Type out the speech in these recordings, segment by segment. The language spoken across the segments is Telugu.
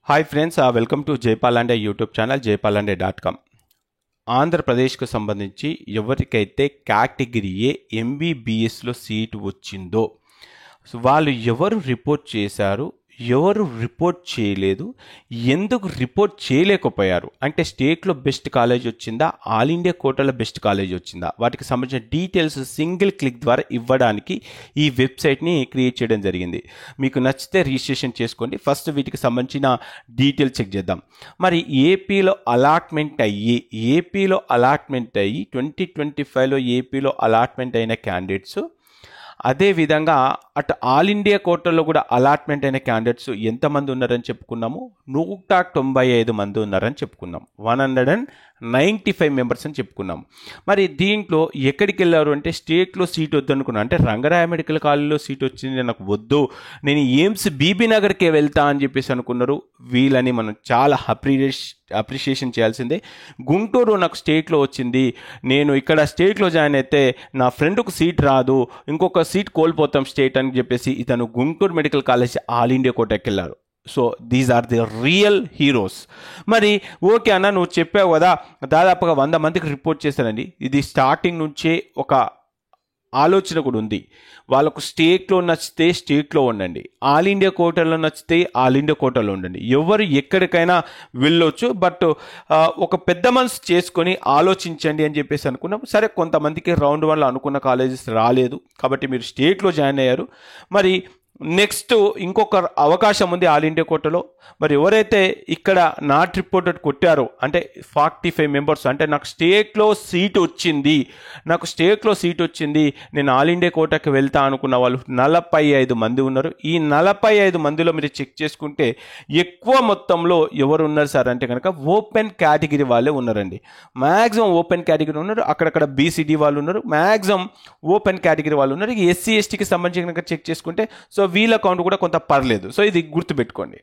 Hi friends, welcome to Jaypalande YouTube channel jaypalande.com. ఆంధ్రప్రదేశ్కు సంబంధించి ఎవరికైతే కేటగిరీ ఏ ఎంబీబీఎస్లో సీటు వచ్చిందో వాళ్ళు ఎవరు రిపోర్ట్ చేశారు, ఎవరు రిపోర్ట్ చేయలేదు, ఎందుకు రిపోర్ట్ చేయలేకపోయారు, అంటే స్టేట్లో బెస్ట్ కాలేజ్ వచ్చిందా, ఆల్ ఇండియా కోటాలో బెస్ట్ కాలేజ్ వచ్చిందా, వాటికి సంబంధించిన డీటెయిల్స్ సింగిల్ క్లిక్ ద్వారా ఇవ్వడానికి ఈ వెబ్సైట్ని క్రియేట్ చేయడం జరిగింది. మీకు నచ్చితే రిజిస్ట్రేషన్ చేసుకోండి. ఫస్ట్ వీటికి సంబంధించిన డీటెయిల్స్ చెక్ చేద్దాం. మరి ఏపీలో అలాట్మెంట్ అయ్యి 2025లో ఏపీలో అలాట్మెంట్ అయిన క్యాండిడేట్స్, అదేవిధంగా అటు ఆల్ ఇండియా కోటాలో కూడా అలాట్మెంట్ అయిన క్యాండిడేట్స్ ఎంతమంది ఉన్నారని చెప్పుకున్నాము? 195 మంది ఉన్నారని చెప్పుకున్నాం. 195 మెంబర్స్ అని చెప్పుకున్నాము. మరి దీంట్లో ఎక్కడికి వెళ్ళారు అంటే స్టేట్లో సీట్ వద్దనుకున్నాను, అంటే రంగరాయ మెడికల్ కాలేజీలో సీట్ వచ్చింది నాకు వద్దు, నేను ఎయిమ్స్ బీబీ నగర్కే వెళ్తా అని చెప్పేసి అనుకున్నారు. వీళ్ళని మనం చాలా అప్రిషియేషన్ చేయాల్సిందే. గుంటూరు నాకు స్టేట్లో వచ్చింది, నేను ఇక్కడ స్టేట్లో జాయిన్ అయితే నా ఫ్రెండ్కు సీట్ రాదు, ఇంకొక సీట్ కోల్పోతాం స్టేట్ అని చెప్పేసి ఇతను Guntur medical college all India కోటాకి వెళ్ళారు. So these are the real heroes. మరి ఓకే అన్న, నువ్వు చెప్పావు కదా దాదాపుగా 100 మందికి రిపోర్ట్ చేశానండి. ఇది స్టార్టింగ్ నుంచే ఒక ఆలోచన కూడా ఉంది. వాళ్ళకు స్టేట్లో నచ్చితే స్టేట్లో ఉండండి, ఆల్ ఇండియా కోటాలో నచ్చితే ఆల్ ఇండియా కోటాలో ఉండండి, ఎవరు ఎక్కడికైనా వెళ్ళొచ్చు. బట్ ఒక పెద్ద మనసు చేసుకొని ఆలోచించండి అని చెప్పేసి అనుకున్నాం. సరే, కొంతమందికి రౌండ్ 1లో అనుకున్న కాలేజెస్ రాలేదు కాబట్టి మీరు స్టేట్లో జాయిన్ అయ్యారు. మరి నెక్స్ట్ ఇంకొక అవకాశం ఉంది ఆల్ ఇండియా కోటాలో. మరి ఎవరైతే ఇక్కడ నాట్ రిపోర్టెడ్ కొట్టారో, అంటే 45 మెంబర్స్, అంటే నాకు స్టేట్లో సీట్ వచ్చింది, నేను ఆల్ ఇండియా కోటాకి వెళ్తా అనుకున్న వాళ్ళు 45 మంది ఉన్నారు. ఈ 45 మందిలో మీరు చెక్ చేసుకుంటే ఎక్కువ మొత్తంలో ఎవరు ఉన్నారు సార్ అంటే కనుక ఓపెన్ కేటగిరీ వాళ్ళే ఉన్నారండి. మ్యాక్సిమం ఓపెన్ కేటగిరీ ఉన్నారు, అక్కడక్కడ బీసీడీ వాళ్ళు ఉన్నారు, మ్యాక్సిమం ఓపెన్ కేటగిరీ వాళ్ళు ఉన్నారు. ఎస్సీ ఎస్టీకి సంబంధించి కనుక చెక్ చేసుకుంటే సో వీళ్ళ అకౌంట్ కూడా కొంత పర్లేదు. సో ఇది గుర్తుపెట్టుకోండి.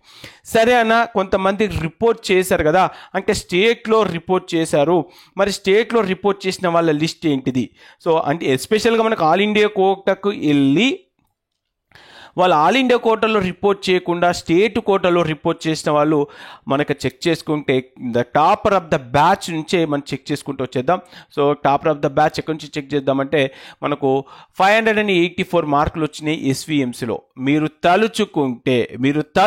సరే అన్న, కొంతమంది రిపోర్ట్ చేశారు కదా, అంటే స్టేట్లో రిపోర్ట్ చేశారు. మరి స్టేట్లో రిపోర్ట్ చేసిన వాళ్ళ లిస్ట్ ఏంటిది? సో అంటే ఎస్పెషల్గా మనకు ఆల్ ఇండియా కోటాకు వెళ్ళి వాళ్ళు ఆల్ ఇండియా కోటాలో రిపోర్ట్ చేయకుండా స్టేట్ కోటాలో రిపోర్ట్ చేసిన వాళ్ళు మనకు చెక్ చేసుకుంటే the topper of the batch నుంచే మనం చెక్ చేసుకుంటూ వచ్చేద్దాం. So topper of the batch ఎక్కడి నుంచి చెక్ చేద్దామంటే మనకు 584 మార్కులు వచ్చినాయి ఎస్విఎంసీలో. మీరు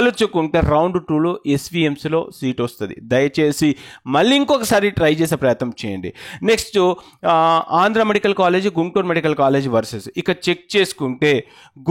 తలుచుకుంటే రౌండ్ 2లో ఎస్విఎంసీలో సీట్ వస్తుంది. దయచేసి మళ్ళీ ఇంకొకసారి ట్రై చేసే ప్రయత్నం చేయండి. Next Andhra medical college, Guntur medical college versus ఇక్కడ చెక్ చేసుకుంటే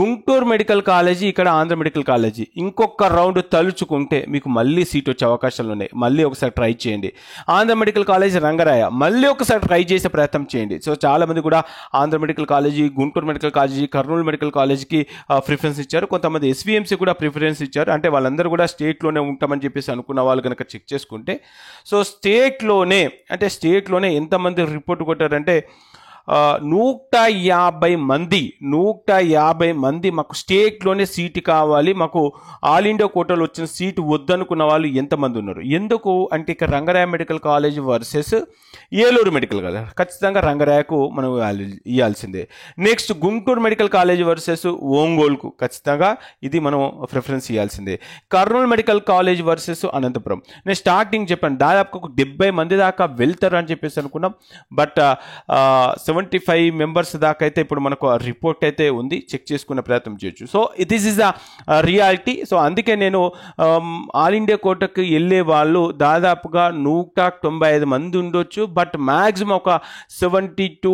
గుంటూరు మెడికల్ కాలేజీ, ఇక్కడ ఆంధ్ర మెడికల్ కాలేజీ, ఇంకొక రౌండ్ తలుచుకుంటే మీకు మళ్ళీ సీట్ వచ్చే అవకాశాలు ఉన్నాయి. మళ్ళీ ఒకసారి ట్రై చేయండి. ఆంధ్ర మెడికల్ కాలేజ్ రంగరాయ, మళ్ళీ ఒకసారి ట్రై చేసే ప్రయత్నం చేయండి. సో చాలామంది కూడా Andhra medical college, Guntur medical college, Kurnool medical కాలేజీకి ప్రిఫరెన్స్ ఇచ్చారు. కొంతమంది ఎస్విఎంసీ కూడా ప్రిఫరెన్స్ ఇచ్చారు. అంటే వాళ్ళందరూ కూడా స్టేట్లోనే ఉంటామని చెప్పేసి అనుకున్న వాళ్ళు కనుక చెక్ చేసుకుంటే సో స్టేట్లోనే ఎంతమంది రిపోర్ట్ కొట్టారంటే 150 మంది మాకు స్టేట్లోనే సీటు కావాలి, మాకు ఆల్ ఇండియా కోటాలో వచ్చిన సీటు వద్దనుకున్న వాళ్ళు ఎంతమంది ఉన్నారు? ఎందుకు అంటే ఇక Rangaraya medical college versus Eluru medical college, ఖచ్చితంగా రంగరాయకు మనం ఇవ్వాల్సిందే. Next Guntur medical college versus ఒంగోలుకు, ఖచ్చితంగా ఇది మనం ప్రిఫరెన్స్ ఇవ్వాల్సిందే. Kurnool medical college versus Anantapuram, నేను స్టార్టింగ్ చెప్పాను దాదాపు 70 మంది దాకా వెళ్తారు అని చెప్పేసి అనుకున్నాం. బట్ 75 మెంబర్స్ దాకా అయితే ఇప్పుడు మనకు రిపోర్ట్ అయితే ఉంది, చెక్ చేసుకునే ప్రయత్నం చేయొచ్చు. So this is a reality. So అందుకే నేను ఆల్ ఇండియా కోటాకి వెళ్ళే వాళ్ళు దాదాపుగా 195 మంది ఉండొచ్చు, బట్ మ్యాక్సిమం ఒక 70 to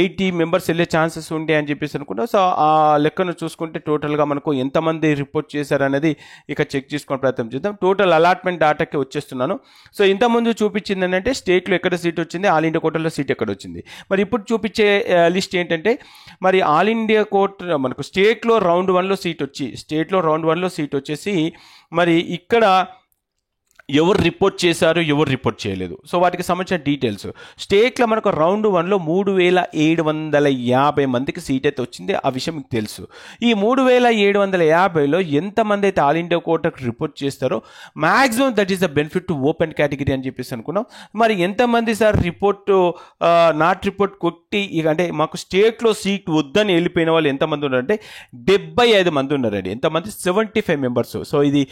80 మెంబర్స్ వెళ్ళే ఛాన్సెస్ ఉంటాయి అని చెప్పేసి అనుకున్నాం. సో ఆ లెక్కను చూసుకుంటే టోటల్గా మనకు ఎంతమంది రిపోర్ట్ చేశారనేది ఇక చెక్ చేసుకునే ప్రయత్నం చేద్దాం. టోటల్ అలాట్మెంట్ డాటాకి వచ్చేస్తున్నాను. సో ఇంతకుముందు చూపించింది ఏంటంటే స్టేట్లో ఎక్కడ సీట్ వచ్చింది, ఆల్ ఇండియా కోటాలో సీట్ ఎక్కడ వచ్చింది. మరి ఇప్పుడు చూపించే లిస్ట్ ఏంటంటే మరి ఆల్ ఇండియా కోర్ట్ మనకు స్టేట్లో రౌండ్ 1లో సీట్ వచ్చేసి మరి ఇక్కడ ఎవరు రిపోర్ట్ చేశారు, ఎవరు రిపోర్ట్ చేయలేదు. సో వాటికి సంబంధించిన డీటెయిల్స్. స్టేట్లో మనకు రౌండ్ 1లో 3750 మందికి సీట్ అయితే వచ్చింది. ఆ విషయం మీకు తెలుసు. ఈ 3750లో ఎంతమంది అయితే ఆల్ ఇండియా కోటాకు రిపోర్ట్ చేస్తారో maximum that is the benefit to open category అని చెప్పేసి అనుకున్నాం. మరి ఎంతమంది సార్ రిపోర్ట్ నాట్ రిపోర్ట్ కొట్టి అంటే మాకు స్టేట్లో సీట్ వద్దని వెళ్ళిపోయిన వాళ్ళు ఎంతమంది ఉన్నారంటే 75 మంది ఉన్నారండి. ఎంతమంది? 75 మెంబర్స్. సో ఇది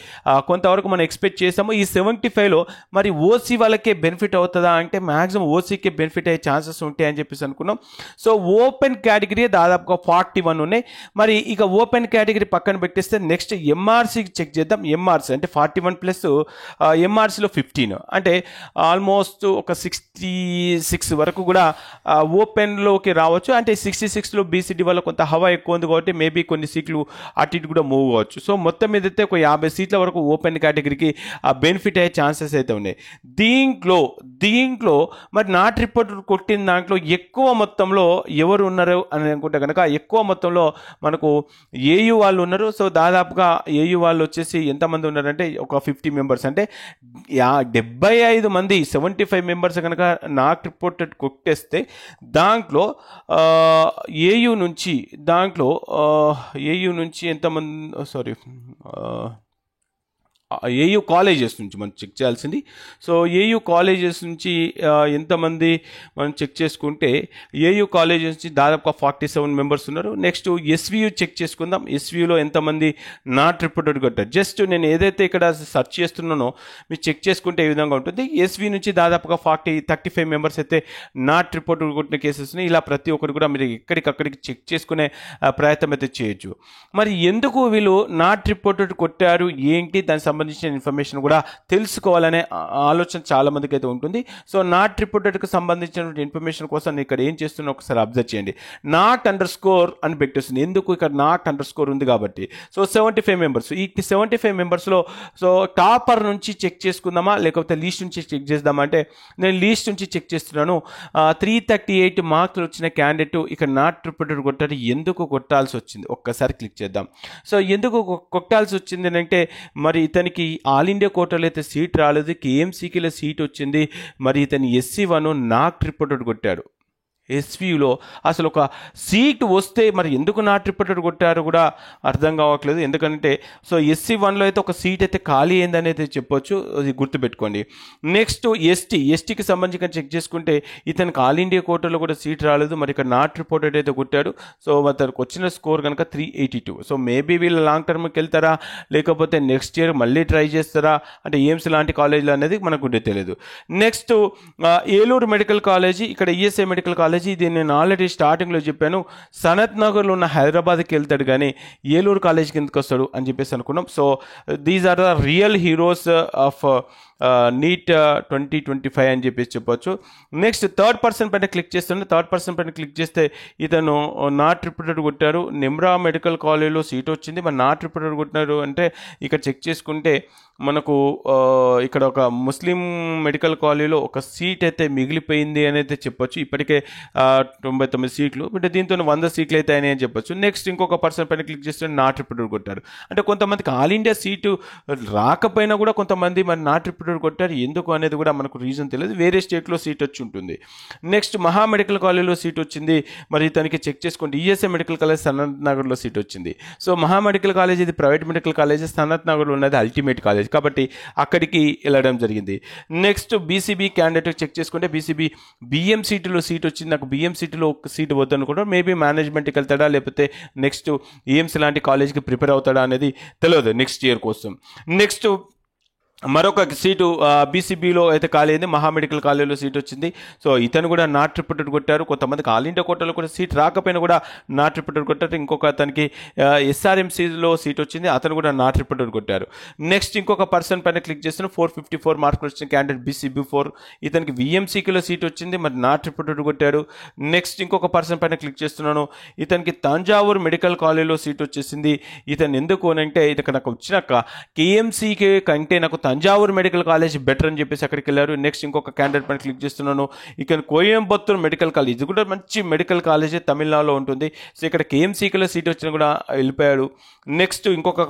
కొంతవరకు మనం ఎక్స్పెక్ట్ చేసాము. ఈ 75లో మరి ఓసీ వాళ్ళకే బెనిఫిట్ అవుతుందా అంటే మ్యాక్సిమం ఓసీకే బెనిఫిట్ అయ్యే ఛాన్సెస్ ఉంటాయి అని చెప్పేసి అనుకున్నాం. సో ఓపెన్ కేటగిరీ దాదాపుగా 41 ఉన్నాయి. మరి ఇక ఓపెన్ కేటగిరీ పక్కన పెట్టేస్తే నెక్స్ట్ ఎంఆర్సీకి చెక్ చేద్దాం. ఎంఆర్సీ అంటే 41 ప్లస్ ఎంఆర్సీలో 15 అంటే ఆల్మోస్ట్ ఒక 66 వరకు కూడా ఓపెన్లోకి రావచ్చు. అంటే 66లో బీసీడీ వల్ల కొంత హవా ఎక్కువ ఉంది కాబట్టి మేబీ కొన్ని సీట్లు అటు ఇటు కూడా మూవ్ అవ్వచ్చు. సో మొత్తం మీద అయితే ఒక 50 సీట్ల వరకు ఓపెన్ కేటగిరీకి బెనిఫిట్ అయ్యే ఛాన్సెస్ అయితే ఉన్నాయి. దీంట్లో మరి నాట్ రిపోర్ట్ కొట్టిన దాంట్లో ఎక్కువ మొత్తంలో ఎవరు ఉన్నారు అని అనుకుంటే కనుక ఎక్కువ మొత్తంలో మనకు ఏయూ వాళ్ళు ఉన్నారు. సో దాదాపుగా ఏయూ వాళ్ళు వచ్చేసి ఎంతమంది ఉన్నారంటే ఒక 50 మెంబర్స్ అంటే 75 మంది 75 మెంబర్స్ కనుక నాట్ రిపోర్టెడ్ కొట్టేస్తే దాంట్లో ఏయూ నుంచి ఎంతమంది ఏయూ కాలేజెస్ నుంచి మనం చెక్ చేయాల్సింది. సో ఏయూ కాలేజెస్ నుంచి ఎంతమంది మనం చెక్ చేసుకుంటే ఏయూ కాలేజెస్ నుంచి దాదాపుగా 47 మెంబర్స్ ఉన్నారు. నెక్స్ట్ ఎస్వియు చెక్ చేసుకుందాం. ఎస్వియులో ఎంతమంది నాట్ రిపోర్టెడ్ కొట్టారు. జస్ట్ నేను ఏదైతే ఇక్కడ సెర్చ్ చేస్తున్నానో మీరు చెక్ చేసుకుంటే ఈ విధంగా ఉంటుంది. ఎస్వి నుంచి దాదాపుగా 35 మెంబర్స్ అయితే నాట్ రిపోర్టెడ్ కొట్టిన కేసెస్ ఉన్నాయి. ఇలా ప్రతి ఒక్కరు కూడా మీరు ఎక్కడికక్కడికి చెక్ చేసుకునే ప్రయత్నం అయితే చేయొచ్చు. మరి ఎందుకు వీళ్ళు నాట్ రిపోర్టెడ్ కొట్టారు ఏంటి దానికి సంబంధించిన ఇన్ఫర్మేషన్ కూడా తెలుసుకోవాలనే ఆలోచన చాలా మందికి అయితే ఉంటుంది. సో నాట్ రిపోర్టెడ్కి సంబంధించిన ఇన్ఫర్మేషన్ కోసం నేను ఇక్కడ ఏం చేస్తున్నా ఒకసారి అబ్జర్వ్ చేయండి. నాట్ అండర్ స్కోర్ అని పెట్టేస్తుంది. ఎందుకు? ఇక్కడ నాట్ అండర్ స్కోర్ ఉంది కాబట్టి. So 75 members. ఈ 75 మెంబర్స్లో సో టాపర్ నుంచి చెక్ చేసుకుందామా లేకపోతే లీస్ట్ నుంచి చెక్ చేద్దామా అంటే నేను లీస్ట్ నుంచి చెక్ చేస్తున్నాను. 338 మార్కులు వచ్చిన క్యాండిడేట్ ఇక్కడ నాట్ రిపోర్టెడ్ కొట్టారు. ఎందుకు కొట్టాల్సి వచ్చింది ఒక్కసారి క్లిక్ చేద్దాం. సో ఎందుకు కొట్టాల్సి వచ్చింది అంటే మరి ఇతనికి ఆల్ ఇండియా కోటాలో అయితే సీట్ రాలేదు, కేఎంసీకిలో సీట్ వచ్చింది. మరి ఇతను SC1 నాట్ రిపోర్టెడ్ కొట్టాడు. ఎస్వియులో అసలు ఒక సీట్ వస్తే మరి ఎందుకు నాట్ రిపోర్టెడ్ కొట్టారు కూడా అర్థం కావట్లేదు. ఎందుకంటే సో SC1లో అయితే ఒక సీట్ అయితే ఖాళీ అయిందని అయితే చెప్పొచ్చు. అది గుర్తుపెట్టుకోండి. నెక్స్ట్ ఎస్టీకి సంబంధించి చెక్ చేసుకుంటే ఇతనికి ఆల్ ఇండియా కోటాలో కూడా సీట్ రాలేదు. మరి ఇక్కడ నాట్ రిపోర్టెడ్ అయితే కొట్టాడు. సో అతనికి వచ్చిన స్కోర్ కనుక 382. సో మేబీ వీళ్ళు లాంగ్ టర్మ్కి వెళ్తారా లేకపోతే నెక్స్ట్ ఇయర్ మళ్ళీ ట్రై చేస్తారా అంటే ఎయిమ్స్ లాంటి కాలేజీలు అనేది మనకు తెలియదు. నెక్స్ట్ ఏలూరు మెడికల్ కాలేజీ, ఇక్కడ ఈఎస్ఐ మెడికల్ కాలేజ్. ఇది నేను ఆల్రెడీ స్టార్టింగ్లో చెప్పాను. సనత్ నగర్లో ఉన్న హైదరాబాద్కి వెళ్తాడు కానీ ఏలూరు కాలేజీకి ఎందుకు వస్తాడు అని చెప్పేసి అనుకున్నాం. So these are the real heroes of NEET 2025 అని చెప్పేసి చెప్పొచ్చు. నెక్స్ట్ థర్డ్ పర్సన్ పైన క్లిక్ చేస్తాను. థర్డ్ పర్సన్ పైన క్లిక్ చేస్తే ఇతను నాట్ రిపోర్టెడ్ కొట్టారు. నిమ్రా మెడికల్ కాలేజ్లో సీట్ వచ్చింది. మరి నాట్ రిపోర్టెడ్ కొట్టినారు అంటే ఇక్కడ చెక్ చేసుకుంటే మనకు ఇక్కడ ఒక ముస్లిం మెడికల్ కాలేజీలో ఒక సీట్ అయితే మిగిలిపోయింది అని అయితే చెప్పొచ్చు. ఇప్పటికే 99 సీట్లు, బట్ దీంతో 100 సీట్లు అయితే అని చెప్పొచ్చు. నెక్స్ట్ ఇంకొక పర్సన్ పైన క్లిక్ చేస్తే నాట్ రిపోర్టెడ్ కొట్టారు. అంటే కొంతమందికి ఆల్ ఇండియా సీటు రాకపోయినా కూడా కొంతమంది మరి నాట్ రిపోర్టెడ్ కొట్టారు. ఎందుకు అనేది కూడా మనకు రీజన్ తెలియదు. వేరే స్టేట్లో సీట్ వచ్చి ఉంటుంది. నెక్స్ట్ మహా మెడికల్ కాలేజ్లో సీట్ వచ్చింది. మరి తనకి చెక్ చేసుకోండి. ఈఎస్ఐ మెడికల్ కాలేజ్ సనత్ నగర్లో సీట్ వచ్చింది. సో మహా మెడికల్ కాలేజ్ ఇది ప్రైవేట్ మెడికల్ కాలేజ్, సనత్ నగర్లో ఉన్నది అల్టిమేట్ కాలేజ్ కాబట్టి అక్కడికి వెళ్ళడం జరిగింది. నెక్స్ట్ బీసీబీ క్యాండిడేట్ చెక్ చేసుకుంటే బీసీబీ బిఎం సీటులో సీట్ వచ్చింది. నాకు బిఎం సీటులో ఒక సీటు వద్దనుకుంటాను. మేబీ మేనేజ్మెంట్కి వెళ్తాడా లేకపోతే నెక్స్ట్ ఎయిమ్స్ లాంటి కాలేజ్కి ప్రిపేర్ అవుతాడా అనేది తెలియదు నెక్స్ట్ ఇయర్ కోసం. నెక్స్ట్ మరొక సీటు బీసీబీలో అయితే ఖాళీ అయింది. మహా మెడికల్ కాలేజీలో సీట్ వచ్చింది. సో ఇతను కూడా నాట్ రిపోర్టెడ్ కొట్టారు. కొంతమందికి ఆల్ ఇండియా కోటాలో కూడా సీట్ రాకపోయినా కూడా నాట్ రిపోర్టెడ్ కొట్టారు. ఇంకొక అతనికి SRMCలో సీట్ వచ్చింది. అతను కూడా నాట్ రిపోర్టెడ్ కొట్టారు. నెక్స్ట్ ఇంకొక పర్సన్ పైన క్లిక్ చేస్తున్న 454 మార్కులు వచ్చిన క్యాండిడేట్ BCB4, ఇతనికి VMCలో సీట్ వచ్చింది. మరి నాట్ రిపోర్టెడ్ కొట్టాడు. నెక్స్ట్ ఇంకొక పర్సన్ పైన క్లిక్ చేస్తున్నాను. ఇతనికి తంజావూరు మెడికల్ కాలేజీలో సీట్ వచ్చేసింది. ఇతను ఎందుకు అంటే ఇతను నాకు వచ్చినాక KMCకి కంటే నాకు తంజావూరు మెడికల్ కాలేజ్ బెటర్ అని చెప్పేసి అక్కడికి వెళ్ళారు. నెక్స్ట్ ఇంకొక క్యాండిడేట్ పైన క్లిక్ చేస్తున్నాను. ఇక్కడ కోయంబత్తూర్ మెడికల్ కాలేజ్, ఇది కూడా మంచి మెడికల్ కాలేజ్ తమిళనాడులో ఉంటుంది. సో ఇక్కడ కేఎంసీలో సీట్ వచ్చినా కూడా వెళ్ళిపోయాడు. నెక్స్ట్ ఇంకొక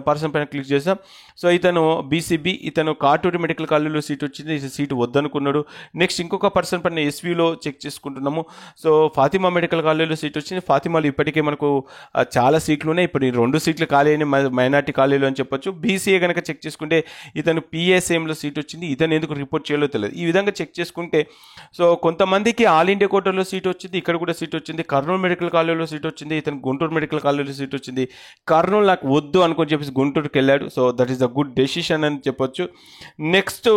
పర్సన్ పైన క్లిక్ చేసాం. సో ఇతను బీసీబీ, ఇతను కాటూరి మెడికల్ కాలేజ్లో సీట్ వచ్చింది, సీటు వద్దనుకున్నాడు. నెక్స్ట్ ఇంకొక పర్సన్ పైన ఎస్వీలో చెక్ చేసుకుంటున్నాము. సో ఫాతిమా మెడికల్ కాలేజ్లో సీట్ వచ్చింది. ఫాతిమాలో ఇప్పటికే మనకు చాలా సీట్లు ఉన్నాయి. ఇప్పుడు ఈ 2 సీట్లు ఖాళీ అయిన మైనార్టీ కాలేజీలో అని చెప్పొచ్చు. బీసీఏ కనుక చెక్ చేసుకుంటే ఇతను పిఎస్ఎంలో సీట్ వచ్చింది, ఇతను ఎందుకు రిపోర్ట్ చేయాలో తెలియదు. ఈ విధంగా చెక్ చేసుకుంటే సో కొంతమందికి ఆల్ ఇండియా కోటాలో సీట్ వచ్చింది, ఇక్కడ కూడా సీట్ వచ్చింది. కర్నూలు మెడికల్ కాలేజ్లో సీట్ వచ్చింది, ఇతను గుంటూరు మెడికల్ కాలేజ్లో సీట్ వచ్చింది. కర్నూలు నాకు వద్దు అనుకొని చెప్పేసి గుంటూరుకి వెళ్ళాడు. So that is the good decision అని చెప్పొచ్చు. నెక్స్ట్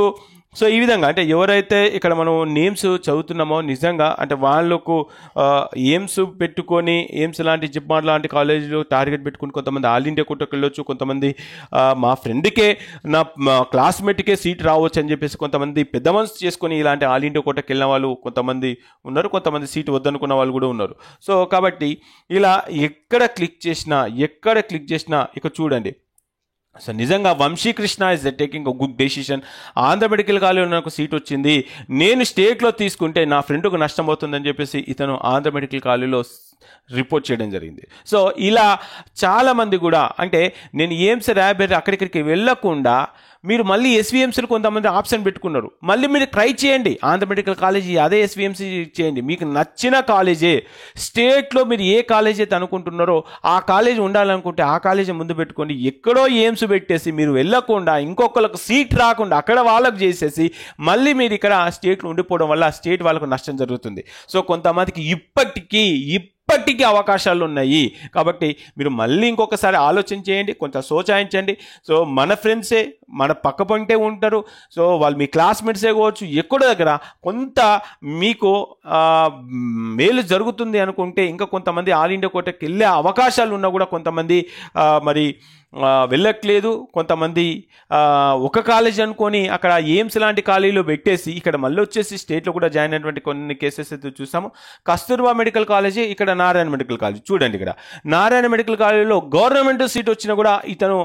సో ఈ విధంగా అంటే ఎవరైతే ఇక్కడ మనం నేమ్స్ చదువుతున్నామో నిజంగా అంటే వాళ్ళకు ఎయిమ్స్ పెట్టుకొని ఎయిమ్స్ లాంటి జిప్మార్ లాంటి కాలేజీలో టార్గెట్ పెట్టుకుని కొంతమంది ఆల్ ఇండియా కోటాకి వెళ్ళొచ్చు, కొంతమంది మా ఫ్రెండ్కే నా క్లాస్మేట్కే సీట్ రావచ్చు అని చెప్పేసి కొంతమంది పెద్ద మనసు చేసుకొని ఇలాంటి ఆల్ ఇండియా కోటాకి వెళ్ళిన వాళ్ళు కొంతమంది ఉన్నారు, కొంతమంది సీట్ వద్దనుకున్న వాళ్ళు కూడా ఉన్నారు. సో కాబట్టి ఇలా ఎక్కడ క్లిక్ చేసినా ఇక చూడండి. సో నిజంగా Vamsikrishna is taking a good decision. Andhra medical కాలేజీలో నాకు సీట్ వచ్చింది, నేను స్టేట్లో తీసుకుంటే నా ఫ్రెండ్కు నష్టం అవుతుందని చెప్పేసి ఇతను ఆంధ్ర మెడికల్ కాలేజీలో రిపోర్ట్ చేయడం జరిగింది. సో ఇలా చాలామంది కూడా అంటే నేను ఎయిమ్స్ ర్యాబెర్ అక్కడికి వెళ్ళకుండా మీరు మళ్ళీ ఎస్వీఎంసీలు కొంతమంది ఆప్షన్ పెట్టుకున్నారు. మళ్ళీ మీరు ట్రై చేయండి ఆంధ్ర మెడికల్ కాలేజీ, అదే ఎస్వీఎంసీ చేయండి. మీకు నచ్చిన కాలేజే స్టేట్లో మీరు ఏ కాలేజీ అయితే అనుకుంటున్నారో ఆ కాలేజీ ఉండాలనుకుంటే ఆ కాలేజీ ముందు పెట్టుకోండి. ఎక్కడో ఎయిమ్స్ పెట్టేసి మీరు వెళ్ళకుండా ఇంకొకరికి సీట్ రాకుండా అక్కడ వాళ్ళకు చేసేసి మళ్ళీ మీరు ఇక్కడ స్టేట్లో ఉండిపోవడం వల్ల స్టేట్ వాళ్ళకు నష్టం జరుగుతుంది. సో కొంతమందికి ఇప్పటికీ అవకాశాలు ఉన్నాయి. కాబట్టి మీరు మళ్ళీ ఇంకొకసారి ఆలోచన చేయండి, కొంత సోచాయించండి. సో మన ఫ్రెండ్సే మన పక్క పంటే ఉంటారు, సో వాళ్ళు మీ క్లాస్మేట్సే కావచ్చు, ఎక్కడో దగ్గర కొంత మీకు మేలు జరుగుతుంది అనుకుంటే ఇంకా కొంతమంది ఆల్ ఇండియా కోటాకి వెళ్ళే అవకాశాలు ఉన్నా కూడా కొంతమంది మరి వెళ్ళట్లేదు. కొంతమంది ఒక కాలేజ్ అనుకొని అక్కడ ఎయిమ్స్ లాంటి కాలేజీలో పెట్టేసి ఇక్కడ మళ్ళీ వచ్చేసి స్టేట్లో కూడా జాయిన్ అయినటువంటి కొన్ని కేసెస్ అయితే చూసాము. కస్తూర్బా మెడికల్ కాలేజీ, ఇక్కడ నారాయణ మెడికల్ కాలేజ్. చూడండి ఇక్కడ నారాయణ మెడికల్ కాలేజీలో గవర్నమెంట్ సీట్ వచ్చినా కూడా ఇతను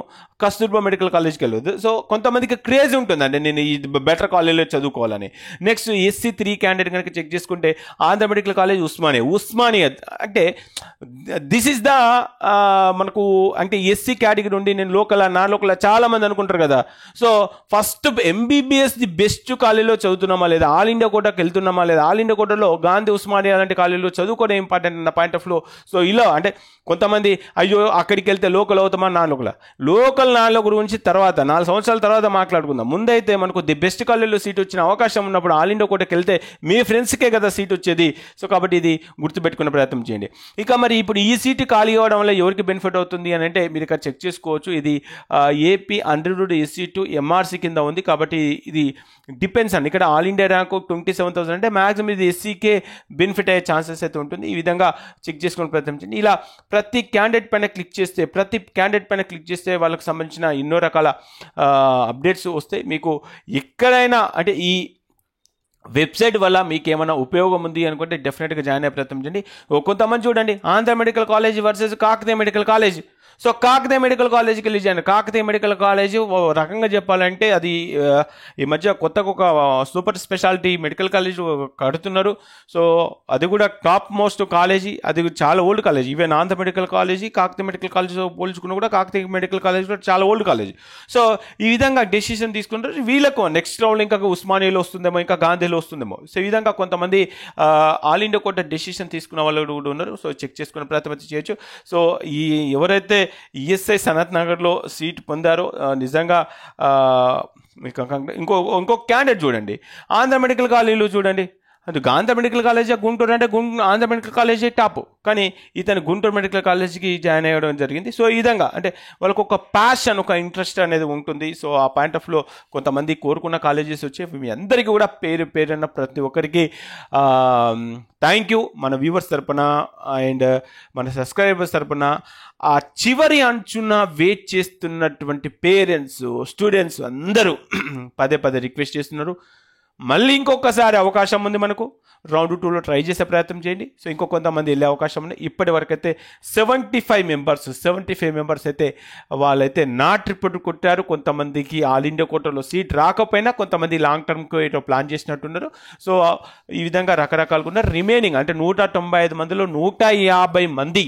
కస్తూర్బా మెడికల్ కాలేజ్కి వెళ్ళదు. సో కొంతమందికి క్రేజ్ ఉంటుందండి నేను ఈ బెటర్ కాలేజీలో చదువుకోవాలని. నెక్స్ట్ ఎస్సీ 3 క్యాండిడేట్ కనుక చెక్ చేసుకుంటే ఆంధ్ర మెడికల్ కాలేజ్ ఉస్మానియా అంటే దిస్ ఈస్ ద మనకు అంటే ఎస్సీ కేటగిరీ ఉండి నేను నా లోకల్ చాలా మంది అనుకుంటారు కదా. So first MBBS the best కాలేజీలో చదువుతున్నామా లేదా, ఆల్ ఇండియా కోటాకి వెళ్తున్నామా లేదా, ఆల్ ఇండియా కోటాలో గాంధీ ఉస్మానియా లాంటి కాలేజీలో చదువుకోవడం ఇంపార్టెంట్ అన్న పాయింట్ ఆఫ్ లో. సో ఇలా అంటే కొంతమంది అయ్యో అక్కడికి వెళ్తే లోకల్ అవుతామా, లోకల్ గురించి తర్వాత 4 సంవత్సరాల తర్వాత మాట్లాడుకుందాం. ముందైతే మనకు ది బెస్ట్ కాలేజీలో సీట్ వచ్చిన అవకాశం ఉన్నప్పుడు ఆల్ ఇండియా కోటాకి వెళ్తే మీ ఫ్రెండ్స్కే కదా సీట్ వచ్చేది. సో కాబట్టి ఇది గుర్తుపెట్టుకునే ప్రయత్నం చేయండి. ఇక మరి ఇప్పుడు ఈ సీటు ఖాళీ అవ్వడం వల్ల ఎవరికి బెనిఫిట్ అవుతుంది అని అంటే మీరు ఇక్కడ చెక్ చేసుకోవచ్చు. ఇది ఏపీ అన్రివ్యూడ్ SC2 MRC కింద ఉంది కాబట్టి ఇది డిపెండ్స్ అండి. ఇక్కడ ఆల్ ఇండియా ర్యాంకు 27,000 అంటే మ్యాక్సిమం ఇది SCకే బెనిఫిట్ అయ్యే ఛాన్సెస్ అయితే ఉంటుంది. ఈ విధంగా చెక్ చేసుకునే ప్రయత్నం చేయండి. ఇలా ప్రతి క్యాండిడేట్ పైన క్లిక్ చేస్తే వాళ్ళకి సంబంధించిన ఎన్నో రకాల అప్డేట్స్ వస్తాయి. మీకు ఎక్కడైనా అంటే ఈ వెబ్సైట్ వల్ల మీకు ఏమైనా ఉపయోగం ఉంది అనుకుంటే డెఫినెట్గా జాయిన్ అయ్యే ప్రయత్నం చేయండి. కొంతమంది చూడండి Andhra medical college versus Kakatiya medical college. So Kakatiya medical కాలేజ్కి వెళ్ళి జాయిన్. కాకతీయ మెడికల్ కాలేజ్ రకంగా చెప్పాలంటే అది ఈ మధ్య కొత్తగా ఒక సూపర్ స్పెషాలిటీ మెడికల్ కాలేజ్ కడుతున్నారు. సో అది కూడా టాప్ మోస్ట్ కాలేజీ, అది చాలా old college. Even Andhra medical college Kakatiya medical college పోల్చుకున్నా కూడా కాకతీయ మెడికల్ కాలేజ్ కూడా చాలా ఓల్డ్ కాలేజ్. సో ఈ విధంగా డెసిషన్ తీసుకుంటారు. వీళ్ళకు నెక్స్ట్ రౌండ్ ఇంకా ఉస్మానియాలో వస్తుందేమో, ఇంకా గాంధీలో వస్తుందేమో. సో ఈ విధంగా కొంతమంది ఆల్ ఇండియా కోటా డెసిషన్ తీసుకున్న వాళ్ళు కూడా ఉన్నారు. సో చెక్ చేసుకునే ప్రయత్నం చేయొచ్చు. సో ఈ ఎవరైతే ఈఎస్ఐ సనత్ నగర్లో సీట్ పొందారో నిజంగా ఇంకో క్యాండిడేట్ చూడండి ఆంధ్ర మెడికల్ కాలేజీలో చూడండి. అది ఆంధ్ర మెడికల్ కాలేజీ గుంటూరు అంటే ఆంధ్ర మెడికల్ కాలేజీ టాప్, కానీ ఇతను గుంటూరు మెడికల్ కాలేజీకి జాయిన్ అయ్యడం జరిగింది. సో ఈ విధంగా అంటే వాళ్ళకు ఒక ప్యాషన్, ఒక ఇంట్రెస్ట్ అనేది ఉంటుంది. సో ఆ పాయింట్ ఆఫ్ లో కొంతమంది కోరుకున్న కాలేజెస్ వచ్చి మీ అందరికీ కూడా పేరున్న ప్రతి ఒక్కరికి థ్యాంక్ యూ మన వ్యూవర్స్ తరపున అండ్ మన సబ్స్క్రైబర్స్ తరపున. ఆ చివరి అంచున వెయిట్ చేస్తున్నటువంటి పేరెంట్స్, స్టూడెంట్స్ అందరూ పదే రిక్వెస్ట్ చేస్తున్నారు. మళ్ళీ ఇంకొకసారి అవకాశం ఉంది మనకు. రౌండ్ 2లో ట్రై చేసే ప్రయత్నం చేయండి. సో ఇంకో కొంతమంది వెళ్ళే అవకాశం ఉంది. ఇప్పటి వరకు అయితే 75 మెంబర్స్ అయితే వాళ్ళైతే నాట్ రిపోర్ట్ కొట్టారు. కొంతమందికి ఆల్ ఇండియా కోటాలో సీట్ రాకపోయినా కొంతమంది లాంగ్ టర్మ్కి ఏటో ప్లాన్ చేసినట్టున్నారు. సో ఈ విధంగా రకరకాలుగా ఉన్నారు. రిమైనింగ్ అంటే 195 మందిలో 150 మంది,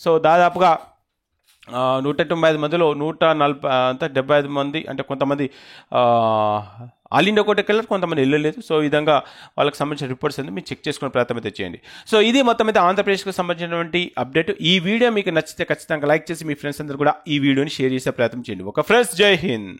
సో దాదాపుగా 195 మందిలో 175 మంది అంటే కొంతమంది ఆల్ ఇండియా కోటకి వెళ్ళారు, కొంతమంది వెళ్ళలేదు. సో ఈ విధంగా వాళ్ళకి సంబంధించిన రిపోర్ట్స్ అనేది మీరు చెక్ చేసుకునే ప్రయత్నం అయితే చేయండి. సో ఇది మొత్తం అయితే ఆంధ్రప్రదేశ్కి సంబంధించినటువంటి అప్డేట్. ఈ వీడియో మీకు నచ్చితే ఖచ్చితంగా లైక్ చేసి మీ ఫ్రెండ్స్ అందరూ కూడా ఈ వీడియోని షేర్ చేసే ప్రయత్నం చేయండి. ఒక ఫ్రెండ్స్, జై హింద్.